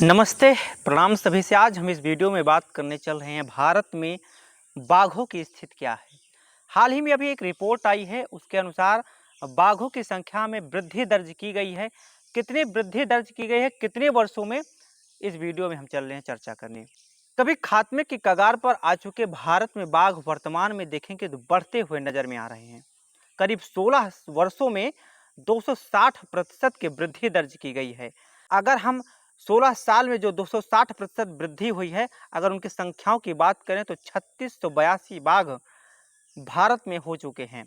नमस्ते, प्रणाम सभी से। आज हम इस वीडियो में बात करने चल रहे हैं भारत में बाघों की स्थिति क्या है। हाल ही में अभी एक रिपोर्ट आई है, उसके अनुसार बाघों की संख्या में वृद्धि दर्ज की गई है। कितनी वृद्धि दर्ज की गई है, कितने वर्षों में, इस वीडियो में हम चल रहे हैं चर्चा करने। कभी खात्मे की कगार पर आ चुके भारत में बाघ वर्तमान में देखेंगे तो बढ़ते हुए नजर में आ रहे हैं। करीब 16 वर्षों में 260% की वृद्धि दर्ज की गई है। अगर हम 16 साल में जो 260% वृद्धि हुई है, अगर उनकी संख्याओं की बात करें तो 3682 बाघ भारत में हो चुके हैं।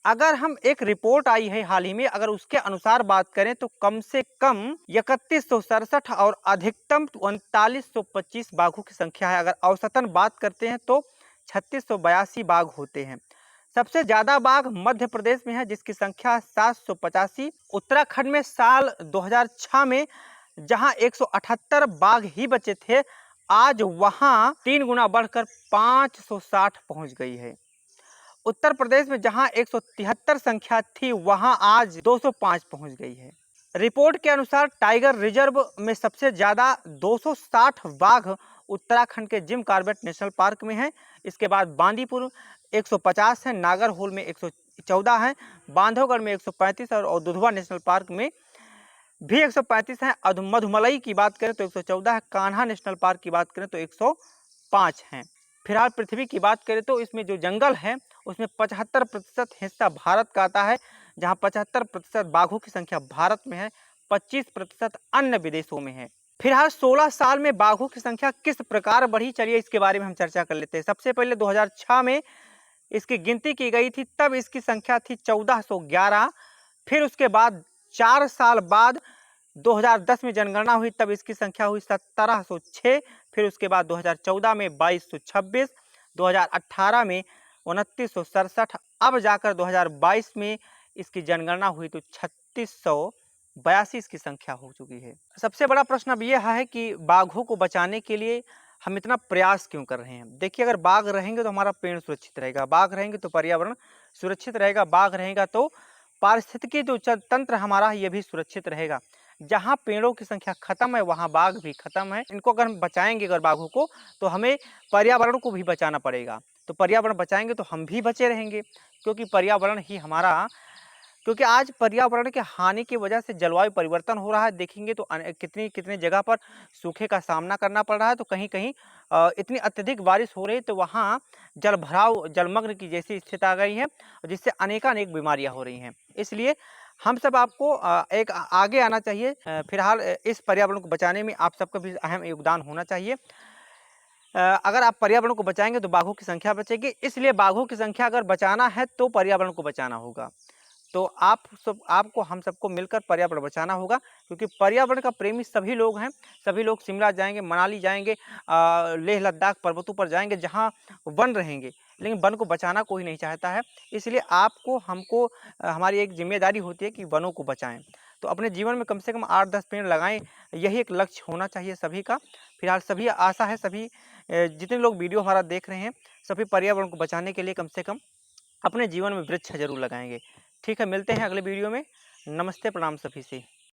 अगर हम एक रिपोर्ट आई है हाल ही में, अगर उसके अनुसार बात करें तो कम से कम 3167 और अधिकतम 3925 बाघों की संख्या है। अगर औसतन बात करते हैं तो 3682 बाघ होते हैं। सबसे ज्यादा बाघ मध्य प्रदेश में है, जिसकी संख्या 785। उत्तराखंड में साल 2006 में जहां 178 बाघ ही बचे थे, आज वहां 3 गुना बढ़कर 560 पहुंच गई है। उत्तर प्रदेश में जहां 173 संख्या थी, वहां आज 205 पहुंच गई है। रिपोर्ट के अनुसार टाइगर रिजर्व में सबसे ज्यादा 260 बाघ उत्तराखंड के जिम कॉर्बेट नेशनल पार्क में है। इसके बाद बांदीपुर 150 है, नागरहोल में 114 है, बांधवगढ़ में 135 और दुधवा नेशनल पार्क में भी 135 है। मधुमलई की बात करें तो 114 है, कान्हा नेशनल पार्क की बात करें तो 105 हैं। फिलहाल पृथ्वी की बात करें तो इसमें जो जंगल है उसमें 75% हिस्सा भारत का आता है, जहां 75% बाघों की संख्या भारत में है, 25% अन्य विदेशों में है। फिलहाल 16 साल में बाघों की संख्या किस प्रकार बढ़ी, चलिए इसके बारे में हम चर्चा कर लेते हैं। सबसे पहले 2006 में इसकी गिनती की गई थी, तब इसकी संख्या थी 1411। फिर उसके बाद 4 साल बाद 2010 में जनगणना हुई, तब इसकी संख्या हुई 1706। फिर उसके बाद 2014 में 2226, 2018 में 2967, अब जाकर 2022 में इसकी जनगणना हुई तो 3682 इसकी संख्या हो चुकी है। सबसे बड़ा प्रश्न अब यह है कि बाघों को बचाने के लिए हम इतना प्रयास क्यों कर रहे हैं। देखिए, अगर बाघ रहेंगे तो हमारा पेड़ सुरक्षित रहेगा, बाघ रहेंगे तो पर्यावरण सुरक्षित रहेगा, बाघ रहेगा तो पारिस्थितिकी जो तंत्र हमारा ये भी सुरक्षित रहेगा। जहाँ पेड़ों की संख्या खत्म है वहाँ बाघ भी खत्म है। इनको अगर हम बचाएंगे अगर बाघों को, तो हमें पर्यावरण को भी बचाना पड़ेगा। तो पर्यावरण बचाएंगे तो हम भी बचे रहेंगे, क्योंकि पर्यावरण ही हमारा, क्योंकि आज पर्यावरण के हानि की वजह से जलवायु परिवर्तन हो रहा है। देखेंगे तो कितनी कितनी जगह पर सूखे का सामना करना पड़ रहा है, तो कहीं कहीं इतनी अत्यधिक बारिश हो रही है तो वहाँ जल भराव, जलमग्न की जैसी स्थिति आ गई है, जिससे अनेकानेक बीमारियां हो रही हैं। इसलिए हम सब आपको एक आगे आना चाहिए। फिलहाल इस पर्यावरण को बचाने में आप सबका भी अहम योगदान होना चाहिए। अगर आप पर्यावरण को बचाएंगे तो बाघों की संख्या बचेगी। इसलिए बाघों की संख्या अगर बचाना है तो पर्यावरण को बचाना होगा। तो आपको हम सबको मिलकर पर्यावरण बचाना होगा, क्योंकि पर्यावरण का प्रेमी सभी लोग हैं। सभी लोग शिमला जाएंगे, मनाली जाएंगे, लेह लद्दाख पर्वतों पर जाएंगे जहां वन रहेंगे, लेकिन वन को बचाना कोई नहीं चाहता है। इसलिए आपको, हमको, हमारी एक जिम्मेदारी होती है कि वनों को बचाएं। तो अपने जीवन में कम से कम 8-10 पेड़ लगाएं, यही एक लक्ष्य होना चाहिए सभी का। फिलहाल सभी आशा है, सभी जितने लोग वीडियो हमारा देख रहे हैं, सभी पर्यावरण को बचाने के लिए कम से कम अपने जीवन में वृक्ष जरूर लगाएंगे। ठीक है, मिलते हैं अगले वीडियो में। नमस्ते, प्रणाम सभी से।